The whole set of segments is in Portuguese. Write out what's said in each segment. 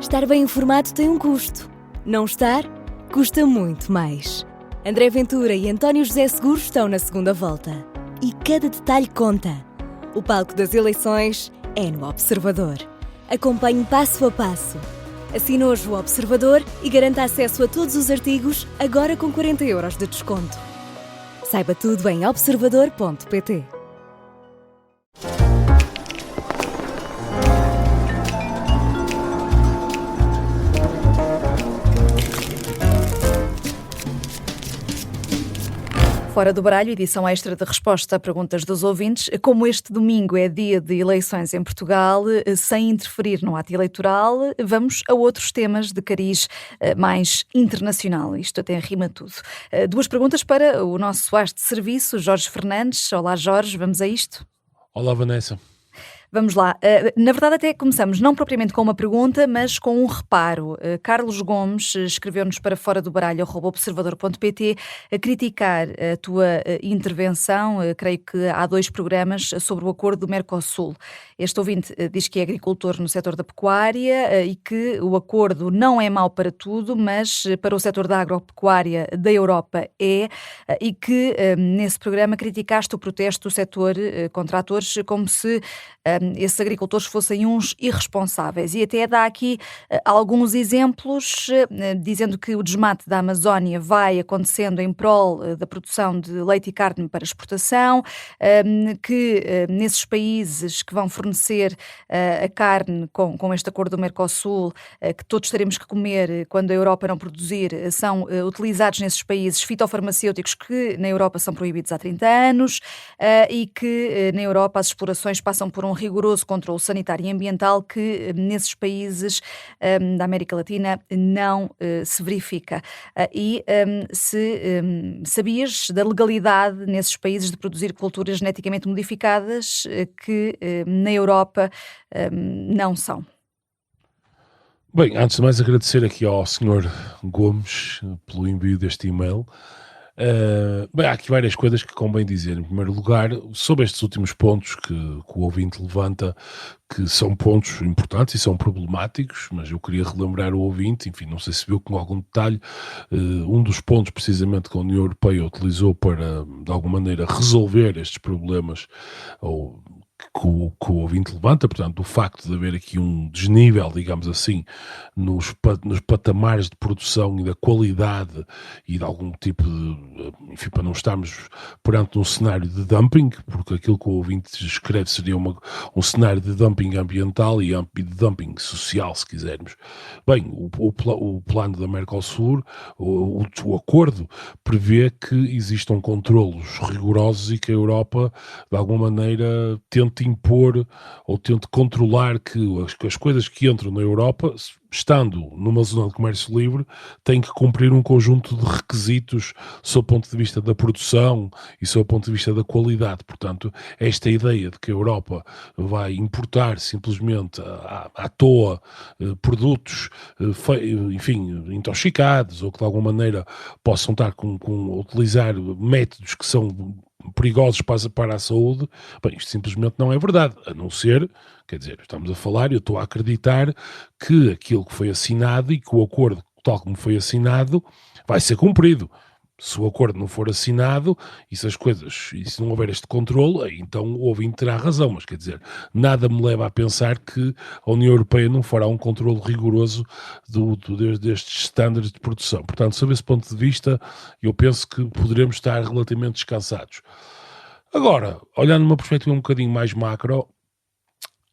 Estar bem informado tem um custo. Não estar, custa muito mais. André Ventura e António José Seguros estão na segunda volta. E cada detalhe conta. O palco das eleições é no Observador. Acompanhe passo a passo. Assine hoje o Observador e garanta acesso a todos os artigos, agora com 40 € de desconto. Saiba tudo em observador.pt. Fora do Baralho, edição extra de resposta a perguntas dos ouvintes. Como este domingo é dia de eleições em Portugal, sem interferir no ato eleitoral, vamos a outros temas de cariz mais internacional. Isto até rima tudo. Duas perguntas para o nosso as de serviço, Jorge Fernandes. Olá, Jorge, vamos a isto? Olá, Vanessa. Vamos lá. Na verdade, até começamos não propriamente com uma pergunta, mas com um reparo. Carlos Gomes escreveu-nos para fora do baralho @observador.pt a criticar a tua intervenção, creio que há 2 programas, sobre o acordo do Mercosul. Este ouvinte diz que é agricultor no setor da pecuária e que o acordo não é mau para tudo, mas para o setor da agropecuária da Europa é, e que nesse programa criticaste o protesto do setor contra atores como se esses agricultores fossem uns irresponsáveis, e até dá aqui alguns exemplos, dizendo que o desmate da Amazónia vai acontecendo em prol da produção de leite e carne para exportação, que nesses países que vão fornecer a carne com este acordo do Mercosul, que todos teremos que comer quando a Europa não produzir, são utilizados nesses países fitofarmacêuticos que na Europa são proibidos há 30 anos, e que na Europa as explorações passam por um rigoroso controle sanitário e ambiental que nesses países da América Latina não se verifica. Se sabias da legalidade nesses países de produzir culturas geneticamente modificadas que na Europa não são? Bem, antes de mais agradecer aqui ao Sr. Gomes pelo envio deste e-mail. Bem, há aqui várias coisas que convém dizer. Em primeiro lugar, sobre estes últimos pontos que o ouvinte levanta, que são pontos importantes e são problemáticos, mas eu queria relembrar o ouvinte, enfim, não sei se viu com algum detalhe, um dos pontos precisamente que a União Europeia utilizou para, de alguma maneira, resolver estes problemas, ou que o ouvinte levanta, portanto, do facto de haver aqui um desnível, digamos assim, nos patamares de produção e da qualidade e de algum tipo de, enfim, para não estarmos perante um cenário de dumping, porque aquilo que o ouvinte escreve seria um cenário de dumping ambiental e de dumping social, se quisermos. Bem, o plano da Mercosul, o acordo, prevê que existam controlos rigorosos e que a Europa, de alguma maneira, tente impor ou tente controlar que as coisas que entram na Europa, estando numa zona de comércio livre, têm que cumprir um conjunto de requisitos sob o ponto de vista da produção e sob o ponto de vista da qualidade. Portanto, esta ideia de que a Europa vai importar simplesmente à toa produtos, enfim, intoxicados, ou que de alguma maneira possam estar utilizar métodos que são perigosos para a saúde, bem, isto simplesmente não é verdade, a não ser, quer dizer, estamos a falar, eu estou a acreditar que aquilo que foi assinado e que o acordo, tal como foi assinado, vai ser cumprido. Se o acordo não for assinado e se as coisas, e se não houver este controle, aí então o ouvinte terá razão, mas quer dizer, nada me leva a pensar que a União Europeia não fará um controle rigoroso destes estándares de produção. Portanto, sob esse ponto de vista, eu penso que poderemos estar relativamente descansados. Agora, olhando numa perspectiva um bocadinho mais macro,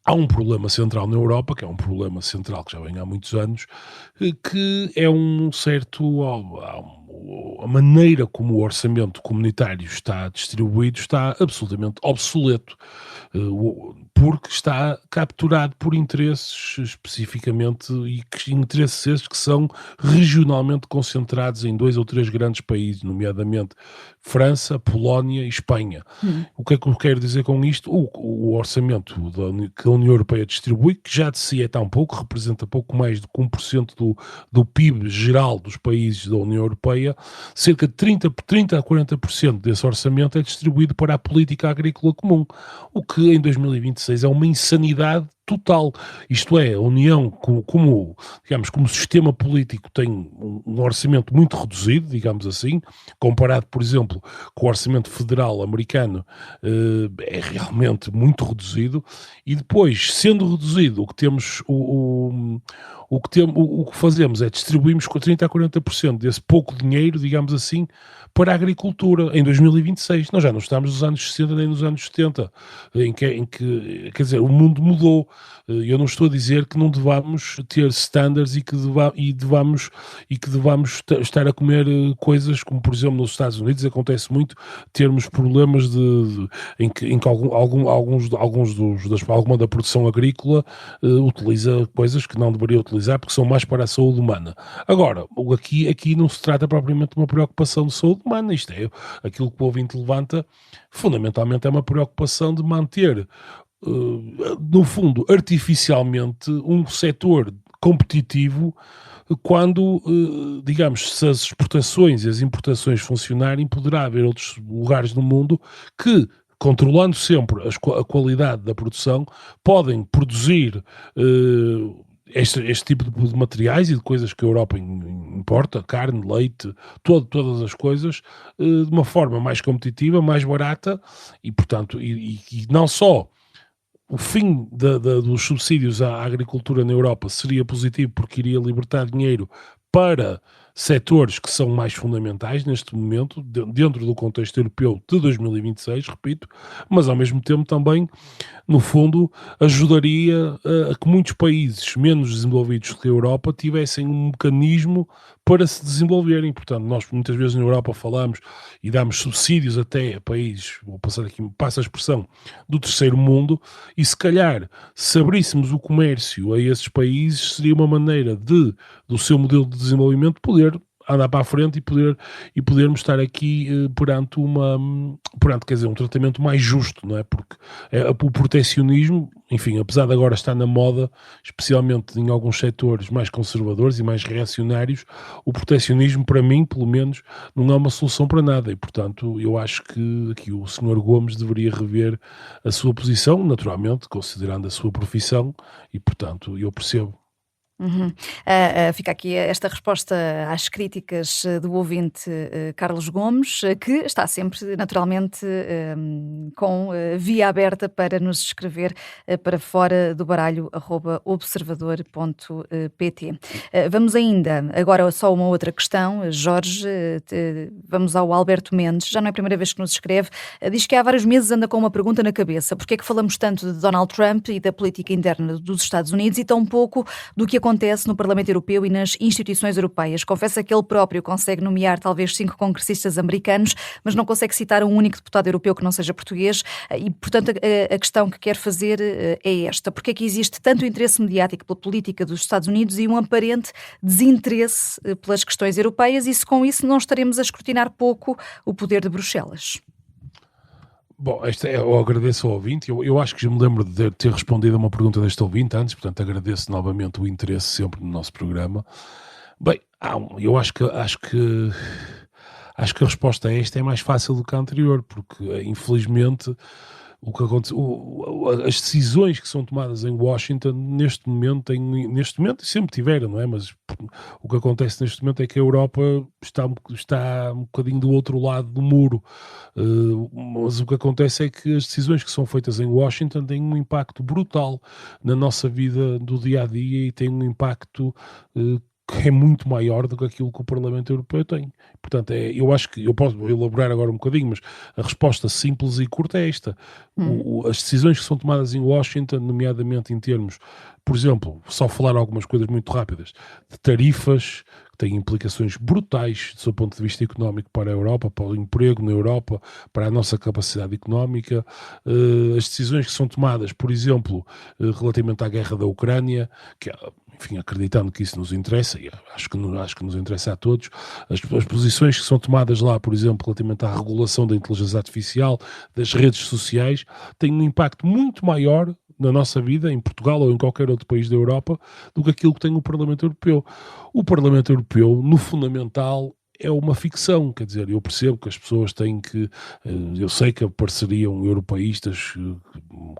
há um problema central na Europa, que é um problema central que já vem há muitos anos, que é a maneira como o orçamento comunitário está distribuído está absolutamente obsoleto, porque está capturado por interesses especificamente, e interesses esses que são regionalmente concentrados em 2 ou 3 grandes países, nomeadamente França, Polónia e Espanha. O que é que eu quero dizer com isto? O orçamento que a União Europeia distribui, que já de si é tão pouco, representa pouco mais de 1% do PIB geral dos países da União Europeia, cerca de 30 a 40% desse orçamento é distribuído para a política agrícola comum, o que em 2026 é uma insanidade total. Isto é, a União, como sistema político, tem um orçamento muito reduzido, digamos assim, comparado, por exemplo, com o orçamento federal americano, é realmente muito reduzido. E depois, sendo reduzido, o que fazemos é distribuímos com 30% a 40% desse pouco dinheiro, digamos assim, para a agricultura em 2026. Nós já não estamos nos anos 60 nem nos anos 70, em que quer dizer, o mundo mudou. Eu não estou a dizer que não devamos ter standards e que devamos estar a comer coisas como, por exemplo, nos Estados Unidos acontece muito termos problemas em que alguma da produção agrícola utiliza coisas que não deveria utilizar porque são mais para a saúde humana. Agora, aqui não se trata propriamente de uma preocupação de saúde humana, isto é aquilo que o ouvinte levanta, fundamentalmente é uma preocupação de manter, no fundo, artificialmente, um setor competitivo quando, digamos, se as exportações e as importações funcionarem, poderá haver outros lugares do mundo que, controlando sempre a qualidade da produção, podem produzir este tipo de materiais e de coisas que a Europa importa, carne, leite, todas as coisas, de uma forma mais competitiva, mais barata e, portanto, e não só o fim dos subsídios à agricultura na Europa seria positivo porque iria libertar dinheiro para setores que são mais fundamentais neste momento, dentro do contexto europeu de 2026, repito, mas ao mesmo tempo também, no fundo, ajudaria a que muitos países menos desenvolvidos que a Europa tivessem um mecanismo para se desenvolverem. Portanto, nós muitas vezes na Europa falamos e damos subsídios até a países, vou passar aqui, passa a expressão, do terceiro mundo, e se calhar, se abríssemos o comércio a esses países, seria uma maneira do seu modelo de desenvolvimento poder andar para a frente e podermos estar aqui perante quer dizer, um tratamento mais justo, não é? Porque o protecionismo, enfim, apesar de agora estar na moda, especialmente em alguns setores mais conservadores e mais reacionários, o protecionismo, para mim, pelo menos, não é uma solução para nada e, portanto, eu acho que aqui o Sr. Gomes deveria rever a sua posição, naturalmente, considerando a sua profissão e, portanto, eu percebo. Fica aqui esta resposta às críticas do ouvinte Carlos Gomes, que está sempre, naturalmente, com via aberta para nos escrever para fora do baralho @observador.pt. Vamos ainda, agora só uma outra questão, Jorge, vamos ao Alberto Mendes, já não é a primeira vez que nos escreve, diz que há vários meses anda com uma pergunta na cabeça: porque é que falamos tanto de Donald Trump e da política interna dos Estados Unidos e tão pouco do que acontece no Parlamento Europeu e nas instituições europeias? Confessa que ele próprio consegue nomear talvez 5 congressistas americanos, mas não consegue citar um único deputado europeu que não seja português e, portanto, a questão que quer fazer é esta: porque é que existe tanto interesse mediático pela política dos Estados Unidos e um aparente desinteresse pelas questões europeias, e se com isso não estaremos a escrutinar pouco o poder de Bruxelas? Bom, eu agradeço ao ouvinte, eu acho que já me lembro de ter respondido a uma pergunta deste ouvinte antes, portanto agradeço novamente o interesse sempre no nosso programa. Bem, eu acho que a resposta a esta é mais fácil do que a anterior, porque infelizmente o que acontece, as decisões que são tomadas em Washington neste momento sempre tiveram, não é? Mas o que acontece neste momento é que a Europa está um bocadinho do outro lado do muro, mas o que acontece é que as decisões que são feitas em Washington têm um impacto brutal na nossa vida do dia a dia e têm um impacto que é muito maior do que aquilo que o Parlamento Europeu tem. Portanto, eu acho que eu posso elaborar agora um bocadinho, mas a resposta simples e curta é esta. As decisões que são tomadas em Washington, nomeadamente em termos, por exemplo, só falar algumas coisas muito rápidas, de tarifas, que têm implicações brutais do seu ponto de vista económico para a Europa, para o emprego na Europa, para a nossa capacidade económica, as decisões que são tomadas, por exemplo, relativamente à guerra da Ucrânia, que enfim, acreditando que isso nos interessa, e acho que nos interessa a todos, as posições que são tomadas lá, por exemplo, relativamente à regulação da inteligência artificial, das redes sociais, têm um impacto muito maior na nossa vida, em Portugal ou em qualquer outro país da Europa, do que aquilo que tem o Parlamento Europeu. O Parlamento Europeu, no fundamental, é uma ficção, quer dizer, eu percebo que as pessoas têm que, eu sei que apareceriam europeístas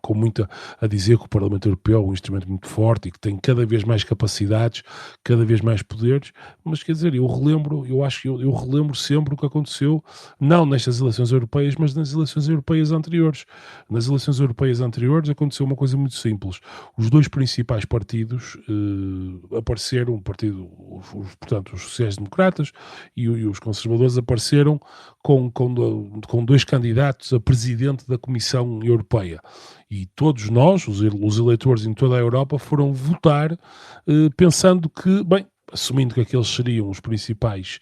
com muita a dizer que o Parlamento Europeu é um instrumento muito forte e que tem cada vez mais capacidades, cada vez mais poderes, mas quer dizer, eu relembro sempre o que aconteceu, não nestas eleições europeias, mas nas eleições europeias anteriores. Nas eleições europeias anteriores aconteceu uma coisa muito simples. Os dois principais partidos apareceram, portanto, os sociais-democratas e os conservadores apareceram com dois candidatos a presidente da Comissão Europeia. E todos nós, os eleitores em toda a Europa, foram votar pensando que, bem, assumindo que aqueles seriam os principais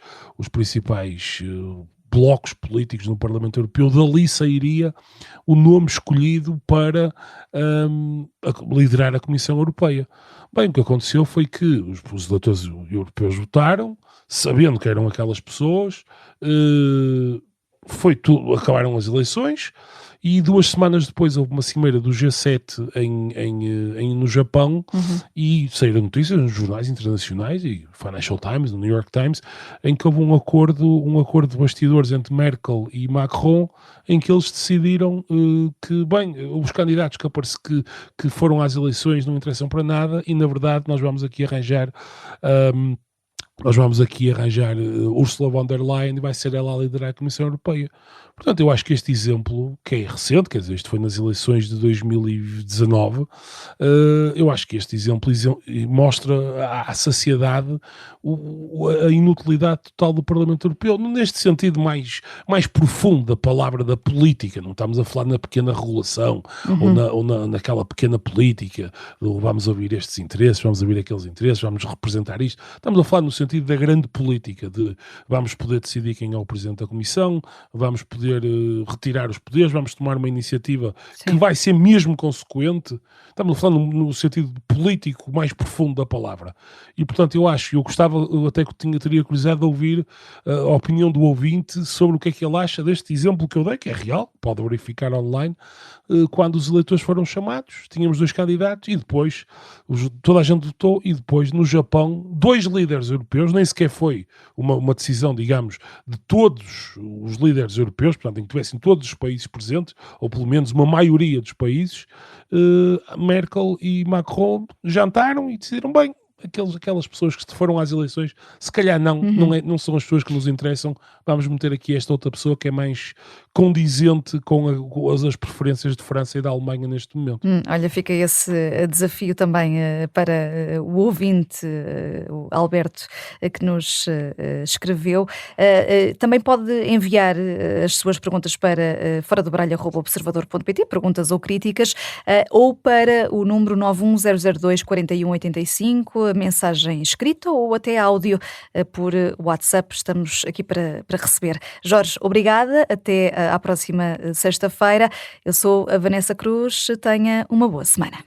blocos políticos no Parlamento Europeu, dali sairia o nome escolhido para liderar a Comissão Europeia. Bem, o que aconteceu foi que os eleitores europeus votaram, sabendo que eram aquelas pessoas, acabaram as eleições, e 2 semanas depois houve uma cimeira do G7 no Japão, e saíram notícias nos jornais internacionais, e Financial Times, no New York Times, em que houve um acordo de bastidores entre Merkel e Macron, em que eles decidiram que, bem, os candidatos que foram às eleições não interessam para nada, e na verdade nós vamos aqui arranjar Ursula von der Leyen, e vai ser ela a liderar a Comissão Europeia. Portanto, eu acho que este exemplo, que é recente, quer dizer, isto foi nas eleições de 2019, eu acho que este exemplo mostra à sociedade a inutilidade total do Parlamento Europeu, neste sentido mais profundo da palavra da política. Não estamos a falar na pequena regulação ou naquela pequena política, vamos ouvir estes interesses, vamos ouvir aqueles interesses, vamos representar isto. Estamos a falar no sentido da grande política, de vamos poder decidir quem é o Presidente da Comissão, vamos poder retirar os poderes, vamos tomar uma iniciativa que vai ser mesmo consequente. Estamos a falar no sentido político mais profundo da palavra. E, portanto, eu até que teria curiosidade de ouvir a opinião do ouvinte sobre o que é que ele acha deste exemplo que eu dei, que é real, pode verificar online, quando os eleitores foram chamados, tínhamos 2 candidatos e depois toda a gente votou, e depois no Japão 2 líderes europeus, nem sequer foi uma decisão, digamos, de todos os líderes europeus, portanto, em que tivessem todos os países presentes, ou pelo menos uma maioria dos países, Merkel e Macron jantaram e decidiram, bem, aquelas pessoas que foram às eleições, se calhar não são as pessoas que nos interessam, vamos meter aqui esta outra pessoa que é mais condizente com as preferências de França e da Alemanha neste momento. Olha, fica esse desafio também para o ouvinte, o Alberto, que nos escreveu. Também pode enviar as suas perguntas para foradobaralho@observador.pt, perguntas ou críticas, ou para o número 910024185, mensagem escrita ou até áudio por WhatsApp. Estamos aqui para receber. Jorge, obrigada. Até à próxima sexta-feira. Eu sou a Vanessa Cruz. Tenha uma boa semana.